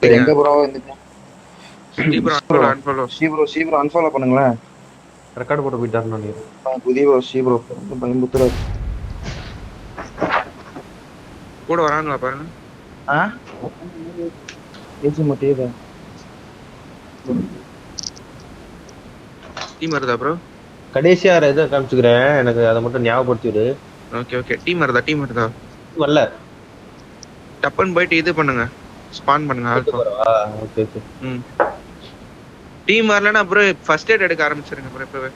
எங்க ப்ரோ வந்துட்டேன். Bro unfollow பண்ணுங்களேன். ரெக்கார்ட் போட்டு போயிட்டாருன்னு நினைக்கிறேன். புதிய ப்ரோ பயமுத்துறாரு. கூட வராங்களா பாருங்க. பேச மாட்டேதா டீம் வருதா ப்ரோ? கடைசியா இதை காமிச்சுக்கிறேன், எனக்கு அதை மட்டும் ஞாபகப்படுத்தி விடு. ஓகே டீம் வருதா? வரல. டப்புன்னு போயிட்டு இது பண்ணுங்க, ஸ்பான் பண்ணுங்க ஆல்பா. ஓகே டீம் வரலனா ப்ரோ ஃபர்ஸ்ட் எய்ட் எடுக்க ஆரம்பிச்சிருங்க ப்ரோ. இப்பவே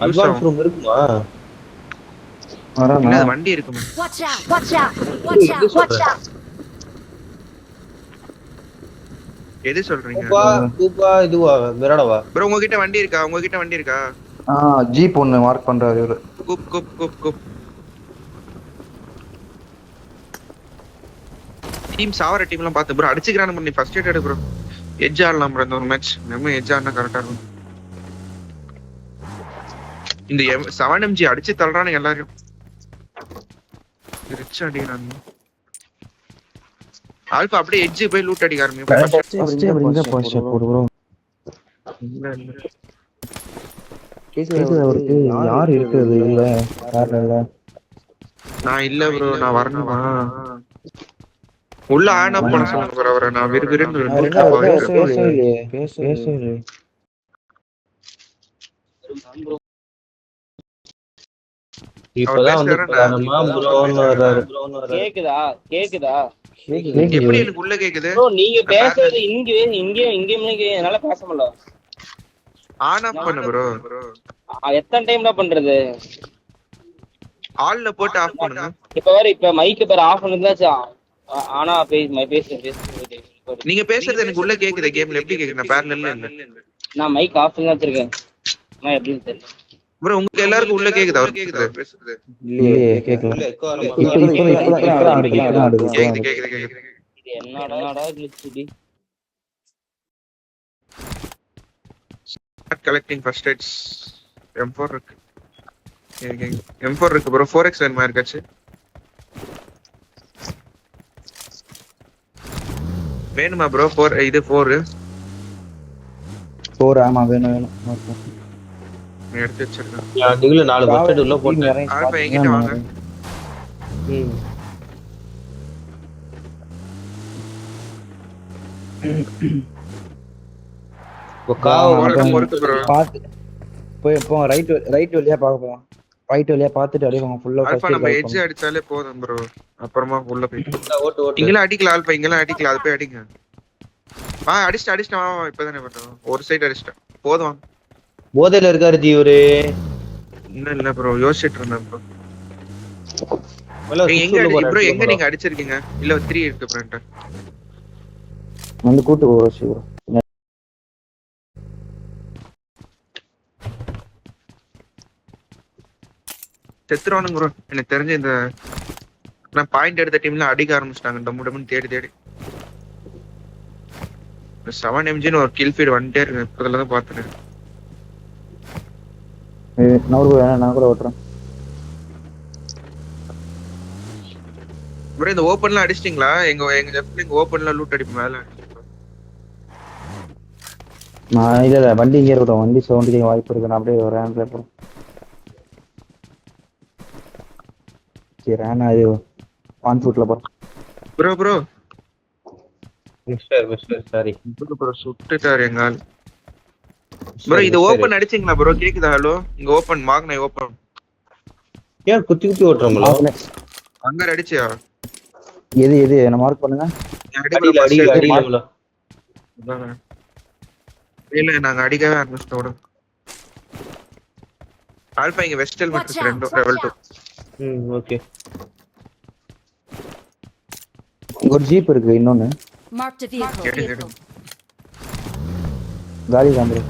அட்வான்ஸ் ரூம் இருக்குமா? இல்ல வண்டி இருக்குமா? எது சொல்றீங்க? கூப்பா இதுவா விரடவா? ப்ரோ உங்ககிட்ட வண்டி இருக்கா? ஜீப் ஒன்னு மார்க் பண்றாரு இவரு. கூப் டீம் சாவர டீம்லாம் பாத்து ப்ரோ அடிச்சுக்கறானு பண்ணி ஃபர்ஸ்ட் எய்ட் எடு ப்ரோ. எட்ஜ் ஆடலாம் ப்ரோ இந்த ஒரு மேட்ச். நம்ம எட்ஜ் ஆடினா கரெக்டா இருக்கும். இந்த 7mg அடிச்சு தள்ளுறானுங்க எல்லாரும். ரிச் அடிக்கிறானுங்க. ஆல்பா அப்படியே எட்ஜ் போய் லூட் அடிக்க ஆரம்பிங்க. ஃபர்ஸ்ட் எங்க போச்சு போடு ப்ரோ. இல்ல கேக்குது அவருக்கு யார் இருக்குது இல்ல யார் இல்ல. நான் இல்ல ப்ரோ, நான் வரணுமா? உள்ள ஆன் அப் பண்ண சொல்லுங்க ப்ரோ அவரை. நான் விறுவிறுன்னு பேசவே இப்பதான் கேக்குதா? எப்படி எனக்கு உள்ள கேக்குது? நீங்க பேசுறது என்னால பேச முடியல. ஆன் அப் பண்ணு ப்ரோ. எத்தனை டைம்ல பண்றது? ஆல்ல போட்டு ஆஃப் பண்ணுங்க. இப்ப மைக் பேர் ஆஃப் பண்ணிருந்தாச்சு. ஆனா பேசு. நீங்க பேசுறது எனக்கு உள்ள கேக்குது. கேம்ல எப்படி கேக்குது? நான் பேரலல்ல இல்ல. நான் மைக் ஆஃப் பண்ணி வச்சிருக்கேன். நான் எப்படி தெரியல ப்ரோ உங்க எல்லாருக்கும் உள்ள கேக்குதா அவர் பேசுறது? இல்லையே கேக்கல. கேக்குது. இது என்னடா கிளிச்டி. Collecting first AIDS. M4 இருக்கு. M4 இருக்கு ப்ரோ. 4x வேணுமா இருக்காச்சு? வேணுமா ப்ரோ? 4 இது 4 ஆமா வேணும். எடுத்து வச்சிருக்கேன். இதுல 4 பட்ஜெட் உள்ள போட்டு ஆல்பா எங்கிட்ட வாங்க. ரைட் வழியா பாக்கலாம். ரைட் வழியா பாத்துட்டு அப்படியே ஃபுல்லா ஆல்பா நம்ம எட்ஜ் அடிச்சாலே போதும் ப்ரோ. அப்புறமா உள்ள போய் இங்கலாம் அடிக்கலாம் ஆல்பா. இங்கலாம் அடிக்கலாம். அது போய் அடிங்க. அடிச்சிட்டு இப்பதானே பண்றோம். ஒரு சைடு அடிச்சிட்டேன் போதும். போதையில இருக்காரு ஜீவரு. இல்ல ப்ரோ யோசிச்சுட்டு இருந்தேன் ப்ரோ. எங்க நீங்க அடிச்சிருக்கீங்க? இல்ல 3 இருக்கு ஃப்ரண்ட். வந்து கூட்டு போ ப்ரோ. செத்துறானுங்க ப்ரோ. எனக்கு தெரிஞ்ச இந்த நான் பாயிண்ட் எடுத்த டீம்ல அடிக்க ஆரம்பிச்சிட்டாங்க. டம்முன்னு தேடி 7mg ஒரு கில் ஃபீட் வந்துட்டே இருக்கு. இப்போதுல தான் பாத்துறேன். நான் கூட ஓட்டுறேன் ப்ரோ. இந்த ஓபன்ல அடிச்சிட்டீங்களா? எங்க லெஃப்ட்ல இங்க ஓபன்ல லூட் அடிப்போம் மேல. நான் இல்ல வண்டி இங்க இருக்கட்டும். வண்டி சவுண்ட் வாய்ப்பு இருக்கு. நான் அப்படியே வரேன் போறேன். சரி நான் இது ஆன் ஃபுட்ல போறேன். ப்ரோ மிஸ்டர் சாரி ப்ரோ சுட்டுட்டாரு எங்க ஆள். ப்ரோ இது ஓபன் அடிச்சீங்களா ப்ரோ? கேக்குதா? ஹலோ இங்க ஓபன் மாக்னை ஓபன். ஏன் குத்தி ஓட்றோம்ல? அங்க அடிச்சியா? எது என்ன மார்க் பண்ணுங்க. அடியில இல்ல நாங்க அடிக்கவே ஆரம்பிச்சிட்டோம். ஆல்பா இங்க வெஸ்ட் ஹெல்மெட் ரெண்டு லெவல் 2. ஓகே. ஒரு ஜீப் இருக்கு. இன்னொன்னு காலி தான் ப்ரோ.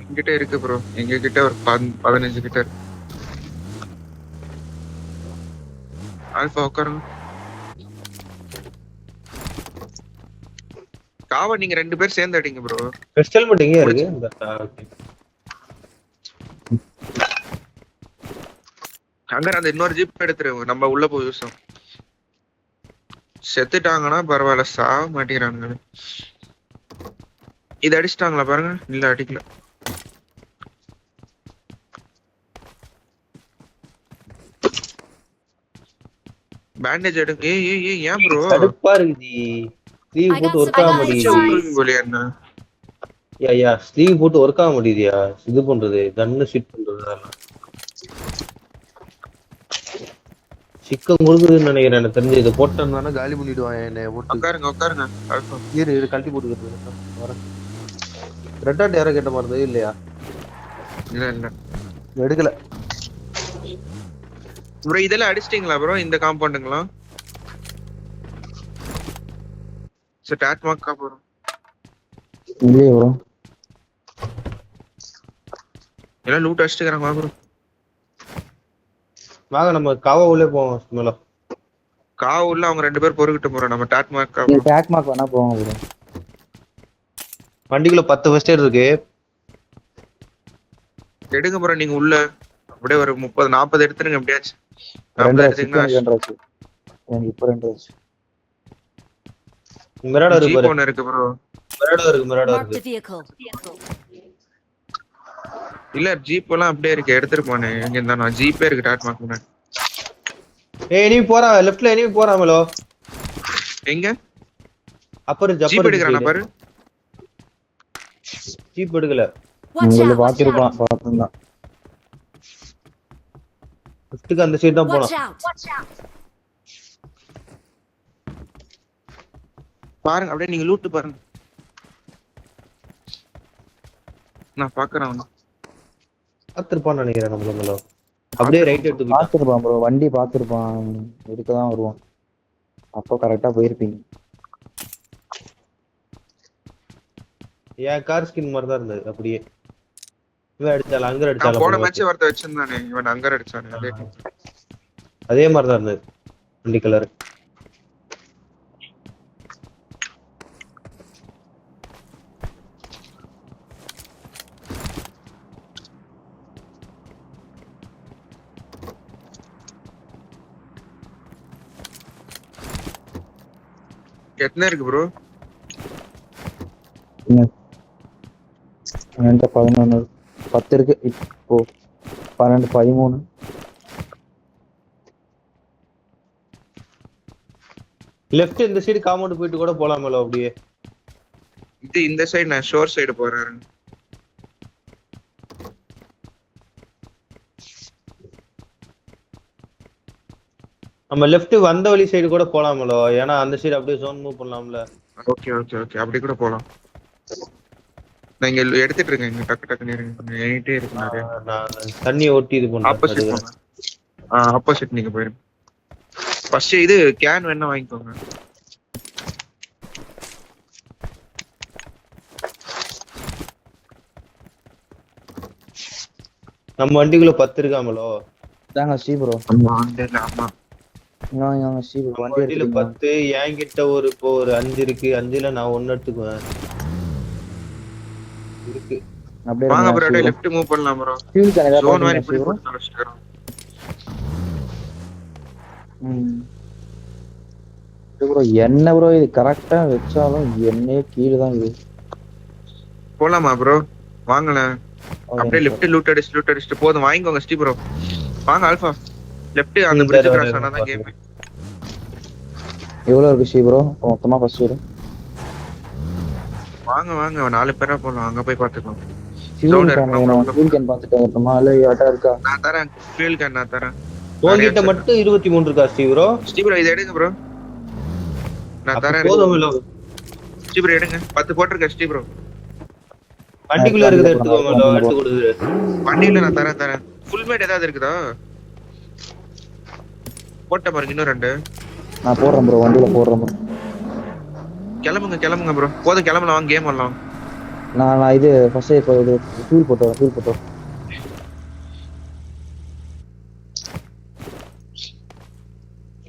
எங்கிட்ட இருக்கு ப்ரோ. எங்க கிட்ட ஒரு 15 கிட்ட இருக்கு. ஆல்பா உட்காருங்க. காவா நீங்க 2 பேர் சேர்ந்து அடிங்க ப்ரோ. வெஸ்ட் ஹெல்மெட் எங்க இருக்கு? ஓகே. அங்க அந்த இன்னொரு ஜீப் எடுத்துரு, நம்ம உள்ள போய் யூஸும். செத்துட்டாங்கன்னா பரவாயில்ல, சாக மாட்டேங்கிறானுங்க. இது அடிச்சிட்டாங்களா பாருங்க, இல்ல அடிக்கல. பேண்டேஜ் எடுங்க. ஏய் ஏன் ப்ரோ கடுப்பா இருக்குது. ஸ்லீவ் போட்டு ஒர்க் ஆக முடியுது. என்ன யா ஸ்லீவ் போட்டு ஒர்க் ஆக முடியுதுயா. இது பண்றது கன்னு ஷிட் பண்றது அதெல்லாம் சிக்கம் கொடுக்குதுன்னு நினைக்கிறேன். எனக்கு தெரிஞ்சு இதை போட்டோம்னா காலி பண்ணிடுவான் என்னை போட்டு. உட்காருங்க. இரு கழட்டி போட்டுக்கிட்டு வரேன். ரெட் டாட் யாரோ கேட்ட மாதிரி இல்லையா? இல்ல எடுக்கல ப்ரோ. இதெல்லாம் அடிச்சிட்டீங்களா ப்ரோ இந்த காம்பவுண்டுங்களா? சோ டாட் மார்க்கா ப்ரோ? இல்லையே ப்ரோ. எல்லாம் லூட் அடிச்சிட்டாங்க ப்ரோ. வாங்க நம்ம காவா உள்ளே போவோம். மேல காவா உள்ள அவங்க ரெண்டு பேர் பொறுக்கிட்டு போறோம். நம்ம டாட் மார்க்கா நீங்க டாக் மார்க் வேணா போங்க ப்ரோ. வண்டிக்குள்ள 10 ஃபர்ஸ்ட் எய்ட் இருக்கு. எடுங்க ப்ரோ. நீங்க உள்ள அப்படியே ஒரு 30-40 எடுத்துருங்க எப்படியாச்சும். 2 ஆச்சு. எனக்கு இப்போ 2 ஆச்சு. மிராடோ இருக்கு பாரு. ஒன்னு இருக்கு ப்ரோ. மிராடோ இருக்கு. இல்ல ஜீப் எல்லாம் அப்படியே இருக்கு, எடுத்துட்டு போனே. எங்க இருந்தா நான் ஜீப்பே இருக்கு டாட் மார்க் முன்னாடி. ஏய் நீ போறா லெஃப்ட்ல நீ போறாமலோ. எங்க அப்பர் ஜீப் எடுக்கறானா பாரு. ஜீப் எடுக்கல. உங்களை பாத்திருப்பான் பாத்துதான். லெஃப்ட்க்கு அந்த சைடு தான் போறோம். பாருங்க அப்படியே நீங்க லூட் பாருங்க. நான் பாக்குறேன் அவன. பாத்துருப்பான்னு நினைக்கிறேன் நம்மள. அப்படியே ரைட் எடுத்து போய் பாத்துருப்பான் ப்ரோ. வண்டி பாத்துருப்பான். எடுக்கதான் வருவான். அப்போ கரெக்டா போயிருப்பீங்க. என் கார் ஸ்கின் மாதிரி தான் இருந்தது அப்படியே. இவன் அடிச்சால அங்க நான் அடிச்சால போன மேட்ச் வரத வச்சிருந்தானே இவன் அங்க அடிச்சானே. அதே மாதிரி தான் இருந்தது வண்டி கலர். எத்தனை இருக்கு ப்ரோ? என்கிட்ட 11 10 இருக்கு. இப்போ 12 13. லெஃப்ட் இந்த சைடு காம்பவுண்ட் போயிட்டு கூட போலாமல அப்படியே. இது இந்த சைடு நான் ஷோர் சைடு போறேன். நம்ம லெஃப்ட் வந்த வழி சைடு கூட போலாமல. ஏன்னா அந்த சைடு அப்படியே ஜோன் மூவ் பண்ணலாம்ல. ஓகே அப்படி கூட போலாம். நான் இங்க எடுத்துட்டு இருக்கேன். இங்க டக்கு டக்குன்னு என்கிட்டே இருக்கு நிறைய. நான் தண்ணி ஓட்டி இது பண்றேன். ஆப்போசிட் போங்க. ஆப்போசிட் நீங்க போயிருங்க. ஃபர்ஸ்ட் இது கேன் வேணா வாங்கிக்கோங்க. நம்ம வண்டிக்குள்ள 10 இருக்காமலோ. தாங்க சி ப்ரோ. ஆமா. நான் சி ப்ரோ வண்டி வண்டியில எடுத்துங்க. 10 என்கிட்ட ஒரு இப்போ ஒரு 5 இருக்கு. 5ல நான் 1 எடுத்துக்குவேன். இருக்கு. அப்படியே வாங்க ப்ரோ. அப்படியே லெஃப்ட் மூவ் பண்ணலாம் ப்ரோ. ஃபியூல் கேன் ஏதாவது ஜோன் மாதிரி போடுங்க ப்ரோ. போட்டு அடிச்சிட்டோம். இது ப்ரோ என்ன ப்ரோ இது கரெக்ட்டா வெச்சாலும் என்னே கீழ தான் இது. போலாமா ப்ரோ? வாங்கல. அப்படியே லெஃப்ட் லூட் அடிச்சிட்டு போதும். வாங்கிக்கோங்க ஸ்டீ ப்ரோ. வாங்க ஆல்பா. லெஃப்ட் அந்த பிரிட்ஜ் கிராஸ் ஆனா தான் கேம். எவ்வளவு இருக்கு சி ப்ரோ மொத்தமா ஃபர்ஸ்ட் இயர்? வாங்க 4 பேரா போலாம். அங்க போய் பாத்துக்கலாம். ஃபியூல் கேன் பார்த்துட்டு வரணுமா இல்ல யாட்டா இருக்கா? நான் தரேன். ஃபியூல் கேன் நான் தரேன். உன்கிட்ட மட்டும் 23 இருக்கா ஸ்டீ ப்ரோ? ஸ்டீ ப்ரோ இத எடுங்க ப்ரோ. நான் தரேன். போதும்ல. ஸ்டீ ப்ரோ எடுங்க. 10 போட்டுருக்க ஸ்டீ ப்ரோ. வண்டிக்குள்ள இருக்குத எடுத்துக்கோங்க. எடுத்து கொடுங்க. வண்டியில நான் தரேன். ஃபுல் மேட் ஏதாவது இருக்குதா? போட்ட பாருங்க இன்னும் 2. நான் போடுறேன் ப்ரோ. வண்டியில போடுறேன் ப்ரோ. கிளம்புங்க ப்ரோ. போதும் கிளம்பலாம். வாங்க கேம் ஆடலாம். நான் இது ஃபர்ஸ்ட் இப்போ இது ஃபியூல் போட்டு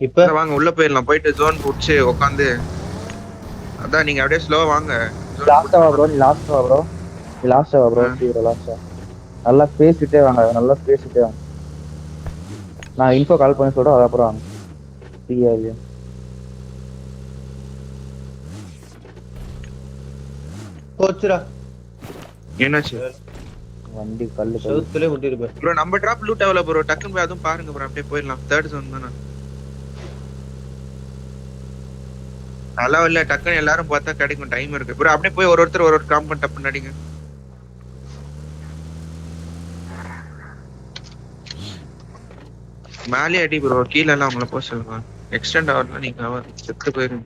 இப்ப வாங்க உள்ள போயிடலாம். போயிட்டு ஜோன் புடிச்சு உட்காந்து அதான் நீங்க அப்படியே ஸ்லோவா வாங்க. லாஸ்டா வா ப்ரோ. நல்லா பேசிட்டே வாங்க. நான் இன்ஃபோ கால் பண்ணி சொல்றேன் அது அப்புறம் ஃப்ரீயா இது போச்சுடா என்னாச்சு வண்டி கல்லு செவுத்துலயே முட்டிருப்பேன். ப்ரோ நம்ம டிராப் லூட் ஆகல ப்ரோ டக்குன்னு போய் அதுவும் பாருங்க ப்ரோ அப்படியே போயிடலாம் தேர்ட் ஜோன் தானே நல்லா இல்ல டக்குன்னு எல்லாரும் பார்த்தா கிடைக்கும் டைம் இருக்கு ப்ரோ அப்படியே போய் ஒருத்தர் ஒரு காம்பவுண்ட் டப்புன்னு அடிங்க மேலே அடி ப்ரோ கீழ எல்லாம் அவங்கள போக சொல்லுங்க எக்ஸ்டெண்ட் ஆகலாம் நீங்க செத்து போயிருங்க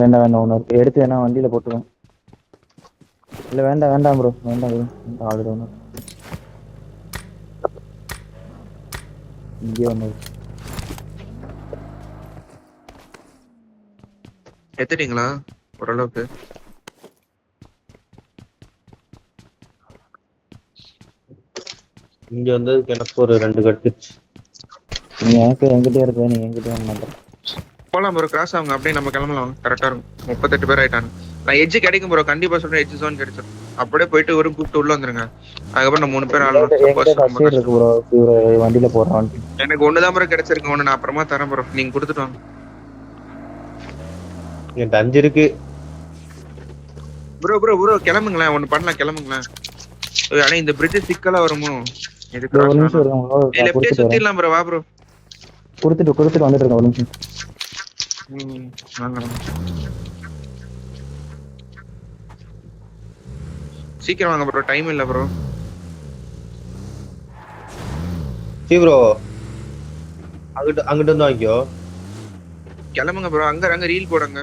வேண்டாம் வேண்டாம் ஒன்று இருக்கு எடுத்து வேணா வண்டியில போட்டுருவேன் இல்ல வேண்டாம் வேண்டாம் ப்ரோ வேண்டாம் ஆல்ரெடி ஒன்று இங்கே ஒன்று எத்துட்டீங்களா ஓரளவுக்கு இங்க வந்ததுக்கு எனக்கு ஒரு 2 கட்டுச்சு. நீ எனக்கு என்கிட்டயே இருக்கு நீ என்கிட்ட வாங்க மாட்டேன் போலாம் ப்ரோ கிராஸ் ஆகுங்க அப்படியே நம்ம கிளம்பலாம் கரெக்டா இருக்கும் 38 பேர் ஆயிட்டாங்க நான் எட்ஜ் கிடைக்கும் ப்ரோ கண்டிப்பா சொல்றேன் எட்ஜ் ஜோன் கிடைச்சிடும் அப்படியே போயிட்டு ஒரு கூப்பிட்டு உள்ள வந்துருங்க அதுக்கப்புறம் நம்ம 3 பேர் இருக்கு ப்ரோ வண்டியில போறோம் எனக்கு ஒண்ணுதான் ப்ரோ கிடைச்சிருக்கு ஒண்ணு நான் அப்புறமா தரேன் ப்ரோ நீங்க கொடுத்துட்டு வாங்க என்கிட்ட 5 இருக்கு. ப்ரோ ப்ரோ ப்ரோ கிளம்புங்களேன் ஒண்ணு பண்ணலாம் கிளம்புங்களேன் ஆனா இந்த பிரிட்ஜ் சிக்கலா வருமோ இது ஒரு நிமிஷம் இருக்காங்க லெஃப்டே சுத்திடலாம் ப்ரோ வா ப்ரோ கொடுத்துட்டு வந்துட்டு இருக்கேன் ஒரு நிமிஷம் வாங்க சீக்கிரம் வாங்க ப்ரோ டைம் இல்ல ப்ரோ சீ ப்ரோ அங்கிட்டு வந்து வாங்கிக்கோ கிளம்புங்க ப்ரோ அங்க ரீல் போடுங்க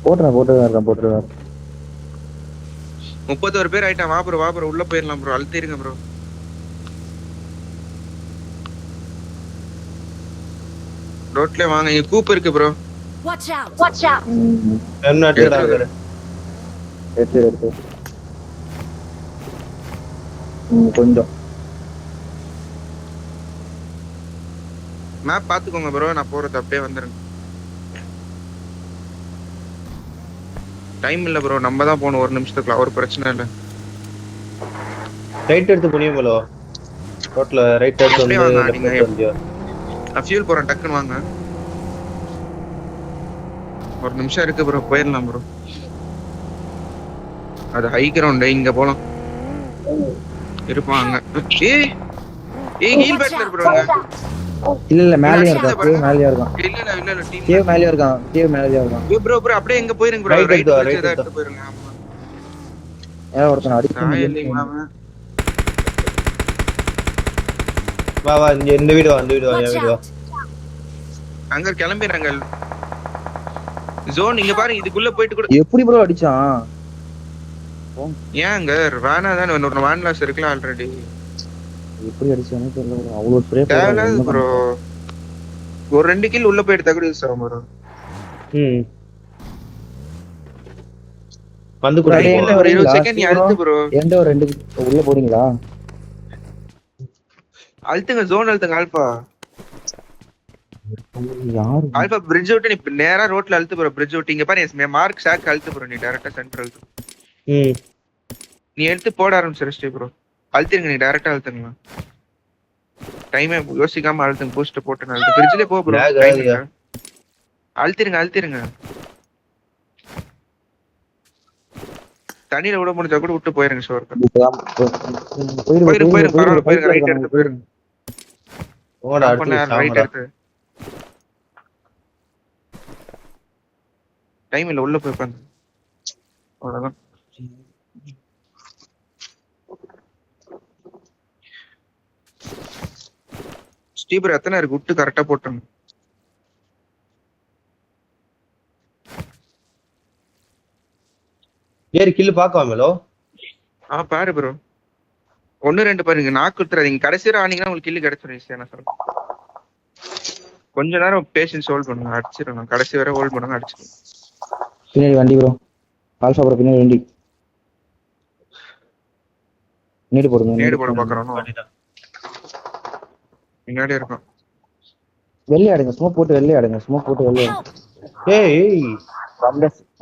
போட்டுருவேன் 31 பேர் ஆயிட்டான் வா ப்ரோ உள்ள போயிடலாம் ப்ரோ அழுத்திருங்க ப்ரோ ரோட்ல வாங்க இங்க கூப் இருக்கு ப்ரோ Watch out. என்ன அடிக்குறாங்க எடுத்து கொஞ்சம் மேப் பாத்துக்கோங்க ப்ரோ நான் போறது அப்படியே வந்துருங்க டைம் இல்ல ப்ரோ நம்ம தான் போகணும் ஒரு நிமிஷத்துக்குள்ள ஒரு பிரச்சனை இல்ல ரைட் எடுத்து போனியே ப்ரோ ரோட்ல ரைட் எடுத்து வந்து லெஃப்ட் வந்து நான் ஃபியூல் போறேன் டக்குன்னு வாங்க ஒரு நிமிஷம் இருக்கு ப்ரோ போயிடலாம் ப்ரோ அது ஹை கிரவுண்ட் இங்க போலாம் இருப்பாங்க ஏய் ஹீல் பேட்லர் ப்ரோ இல்ல மேலயே இருக்கான் இல்ல டீம் கேவ் மேலயே இருக்கான் ப்ரோ அப்படியே எங்க போயிருங்க ப்ரோ ரைட் எடுத்து போயிருங்க ஆமா ஒருத்தன் அடிச்சு வா இந்த வீடு வா என் வீடு வா அங்க கிளம்பிறாங்க ஜோன் இங்க பாருங்க இதுக்குள்ள போயிட்டு கூட எப்படி ப்ரோ அடிச்சான் ஏன் அங்க வேணா தானே ஒரு வேன் லாஸ் இருக்குல ஆல்ரெடி எப்படி அடிச்சானே தெரியல ப்ரோ அவ்வளவு ஸ்ப்ரே தேவலாது ப்ரோ ஒரு 2 கில் உள்ள போயிட்டு தகுதி யூஸ் ஆகும் ப்ரோ வந்து கூட ஒரு 20 செகண்ட் நீ அழுத்து ப்ரோ எந்த ஒரு 2 உள்ள போறீங்களா அழுத்துங்க ஜோன் அழுத்துங்க ஆல்பா யாரு ஆல்பா பிரிட்ஜ் விட்டு நீ நேரா ரோட்ல அழுத்து ப்ரோ பிரிட்ஜ் விட்டு இங்க பாரு மார்க் ஷாக் அழுத்து ப்ரோ நீ டைரக்டா சென்டர் அழுத்து நீ எடுத்து போட ஆரம்பிச்சிருச்சு ப்ரோ அழுத்திருங்க நீ டைரக்டா அழுத்துங்க டைமே யோசிக்காம அழுத்துங்க பூஸ்ட் போட்டு அழுத்து பிரிட்ஜ்ல போ ப்ரோ அழுத்திருங்க தண்ணியில விட முடிஞ்சா கூட விட்டு போயிருங்க ஷோர் போயிருங்க ரைட் எடுத்து போயிருங்க ரைட் எடுத்து டைம் இல்ல உள்ள போய் உட்காந்து அவ்வளவுதான் ஸ்டீபர் எத்தனை இருக்கு விட்டு கரெக்டா போட்டுருங்க ஏறி கில்லு பாக்காமலோ பாரு ப்ரோ 1-2 பாருங்க நாக்கு கொடுத்துறாதீங்க கடைசியா ஆனீங்கன்னா உங்களுக்கு கில்லு கிடைச்சிடும் ஈஸியா நான் சொல்றேன் கொஞ்ச நேரம் பேஷன்ஸ் ஹோல்ட் பண்ணுங்க அடிச்சிடணும் கடைசி வரை ஹோல்ட் பண்ணுங்க அடிச்சிடணும் பின்னாடி வண்டி ப்ரோ ஆல்ஃபா ப்ரோ பின்னாடி வண்டி நேடு போட பாக்குறோம் பின்னாடி இருக்கும் வெளியே ஆடுங்க ஸ்மோக் போட்டு வெளியே ஆடுங்க ஏய்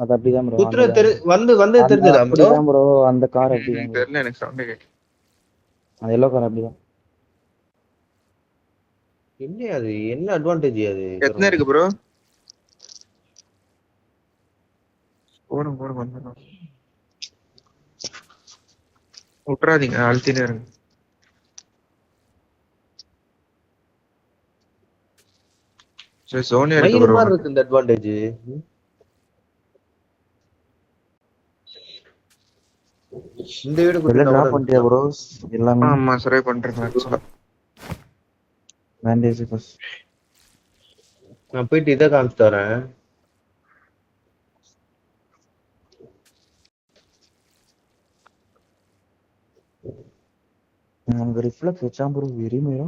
அது அப்படிதான் ப்ரோ. குத்துற வந்து தெரிஞ்சதா ப்ரோ? அப்படிதான் ப்ரோ, அந்த கார் அப்படிதான் bro. தெரியல எனக்கு சவுண்ட் கேட்டு. அந்த எல்லோ கார் அப்படிதான். என்ன அது என்ன அட்வான்டேஜ் அது? எத்தனை இருக்கு ப்ரோ? போடும் வந்துடும். விட்டுறாதீங்க, அழுத்தினே இருங்க. சரி சோனியா இருக்கு மயிர் ப்ரோ. மாதிரி இருக்கு இந்த அட்வான்டேஜ். இந்த வீடு எல்லாம் டிராப் பண்ணிட்டியா ப்ரோ எல்லாமே? ஆமா சரி பண்றேன் ஆக்சுவலா. Bandage bus. நான் போயிட்டு இதை காமிச்சு வரேன். நமக்கு ரிஃப்ளெக்ஸ் வச்சா ப்ரோ வெறுமையா.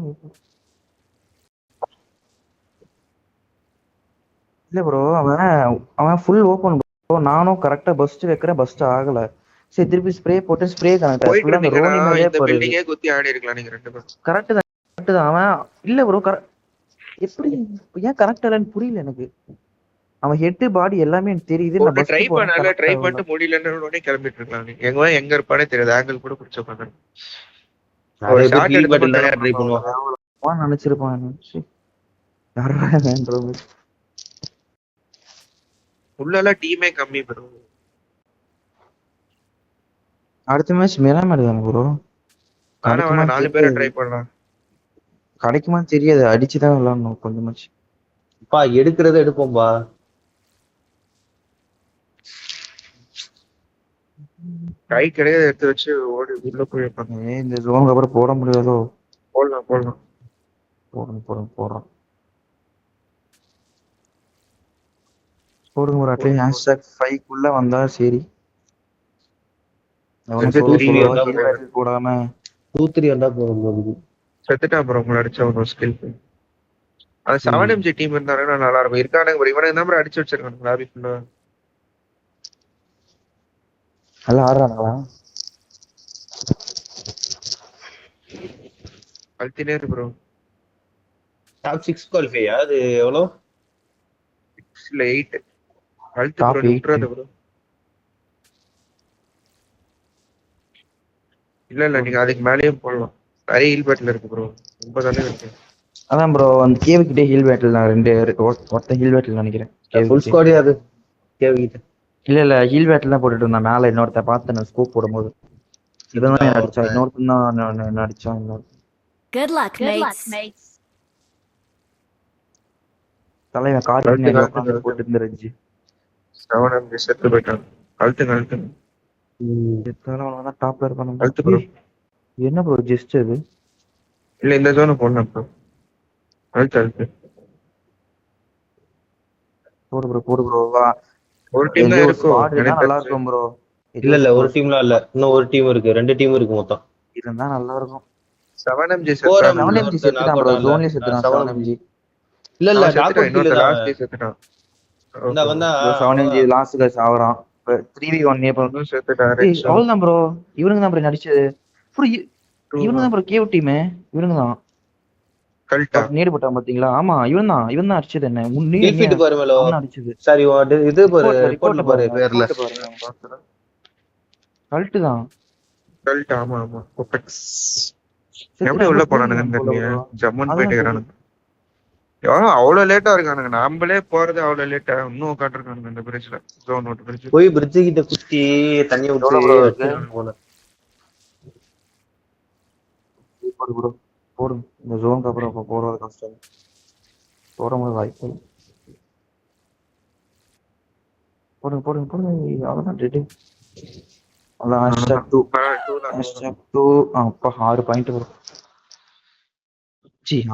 இல்ல ப்ரோ, அவன் ஃபுல் ஓபன் ப்ரோ. நானும் கரெக்டா பஸ்ட் வைக்கிறேன், பஸ்ட் ஆகல. சரி திருப்பி ஸ்ப்ரே போட்டு ஸ்ப்ரே கனெக்ட் போயிட்டு ஆகுது. அந்த ரோனி இருந்தீங்கன்னா மேலே இந்த போறது பில்டிங்கே குத்தி ஆடி இருக்கலாம் நீங்க 2 பேரும். கரெக்ட் தான் அவன். இல்ல ப்ரோ எப்படி ஏன் கரெக்ட் இல்லன்னு புரியல எனக்கு. அவன் ஹெட் பாடி எல்லாமே எனக்கு தெரியுது. நான் ட்ரை பஸ்ட் போறேன், பண்ணல, ட்ரை கரெக்டா பண்ணிட்டு முடியலன்னு உடனே கிளம்பிட்டு இருக்கலாம். நீங்க எங்க இருப்பானே தெரியாது, ஆங்கிள் கூட பிடிச்ச உட்காந்து ஒரு நிறைய பேர் ஷாட் ஹீல் எடுத்து பேட்டில் தான் ட்ரை பண்ணுவான். அவன் நினைச்சிருப்பான். யாரா உள்ளெல்லாம் டீமே கம்மி ப்ரோ. அடுத்த மேட்ச் மிராமர் தானே ப்ரோ? ஆனா வேணா 4 பேரை ட்ரை பண்ணலாம். கிடைக்குமா தெரியாது, அடிச்சுதான் விளாடணும் கொஞ்சமாச்சு. பா எடுக்கிறத எடுப்போம்பா. கை கிடையாது, எடுத்து வச்சு ஓடி உள்ள போய் வைப்பாங்க. இந்த ஜோனுக்கு அப்புறம் போட முடியாதோ? போடலாம் போடுறோம் போடுங்க ஒரு அட்லீஸ்ட் ஹேஷ்டாக் 5 வந்தா சரி. போடாம 2-3 வந்தா போதும். செத்துட்டா ப்ரோ உங்களை அடிச்சா ஒரு ஸ்கில். அது 7MG டீம் இருந்தாங்கன்னா நல்லா இருக்கும். இருக்கானுங்க ப்ரோ, இவனுக்கு தான் ப்ரோ அடிச்சு வச்சிருக்கானுங்க லாபி ஃபுல்லா. நல்லா ஆடுறானுங்களா? அல்டினே இருக்கு ப்ரோ. டாப் 6 குவாலிஃபையா? அது எவ்வளோ? 6 இல்ல 8. அல்டி Top ப்ரோ 8. விட்டுறாத ப்ரோ. இல்ல நீங்க அதுக்கு மேலேயும் போடலாம். நிறைய ஹீல் பேட்டில் இருக்கு ப்ரோ. 9 இருக்கு. அதான் ப்ரோ, அந்த கேவ் கிட்டே ஹீல் பேட்டில் நான் 2 ஒருத்த ஹீல் பேட்டில் நினைக்கிறேன். ஃபுல் ஸ்குவாட் அது கேவிட்ட. இல்ல ஹீல் பேட்டில் தான் போட்டுட்டு இருந்தான். மேல இன்னொருத்த பார்த்து நான் ஸ்கோப் போடும்போது இவன் தான் அடிச்சான். இன்னொருத்தன் தான் அடிச்சான். Good luck, mates. தலைவன் கார்டு போட்டு இருந்துருச்சு. 7MG செத்து போயிட்டான். அழுத்துங்க. டாப்ல இருக்கானு. அழுத்து ப்ரோ. என்ன ப்ரோ ஜஸ்ட் அது? இல்ல இந்த ஜோன் போடணும் ப்ரோ. அழுத்து போடு ப்ரோ வா. ஒரு டீம் தான் இருக்கும். நல்லா இருக்கும் ப்ரோ. இல்ல ஒரு டீம்லாம் இல்ல, இன்னும் ஒரு டீம் இருக்கு. 2 டீம் இருக்கு மொத்தம். இருந்தா நல்லா இருக்கும். 7MG செத்துட்டான் ப்ரோ. ஜோன்லயே செத்துட்டான் 7MG. இல்ல டாப் இன்னொரு லாஸ்ட்லயே செத்துட்டான். இந்த வந்தா 7MG லாஸ்ட் கைஸ் ஆவறான். 3v1 நேபல் செத்துட்டாரு. அவ்வளவுதான் ப்ரோ. இவனுங்க தான் ப்ரோ நடிச்சது. ப்ரோ இவனுங்க தான் ப்ரோ கேவ் டீம். இவனுங்க தான் கல்ட்டா நேடு போட்டான் பாத்தீங்களா? ஆமா இவன் தான் அடிச்சது. என்ன முன்னே டிஃபீட் பாரு மேலோ அடிச்சது. சரி இது பாரு ரிப்போர்ட்ல பாரு பேர்ல கல்ட் தான். கல்ட் ஆமா ஒபெக்ஸ். எப்படி உள்ள போறானுங்க தெரியல. ஜம்மன் போயிட்டு இருக்கானுங்க. அவ்வளவு லேட்டா இருக்கானுங்க. நாமளே போறது அவ்வளவு லேட்டா. இன்னும் உட்காந்துருக்கானுங்க இந்த பிரிட்ஜ்ல. ஜோன் நோட் பிரிட்ஜ் போய் பிரிட்ஜ் கிட்ட குத்தி தண்ணி ஊத்தி போல. போடுங்க இந்த ஜோனுக்கு அப்புறம் போறது கஷ்டம். போடும்போது வாய்ப்பு போடுங்க. அவ்வளவுதான் ரெடி. அதான் #2 அப்பா 6 பாயிண்ட் வரும்.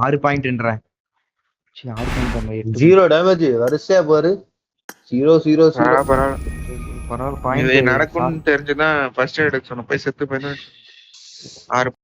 6 பாயிண்ட்ன்றேன். 6 பாயிண்ட் 0 டேமேஜ் வரிசையா பாரு. 0 பரவாயில்ல. நடக்கும்னு தெரிஞ்சுதான் ஃபர்ஸ்ட் எய்ட் எடுக்க சொன்ன. போய் செத்து போயினா 6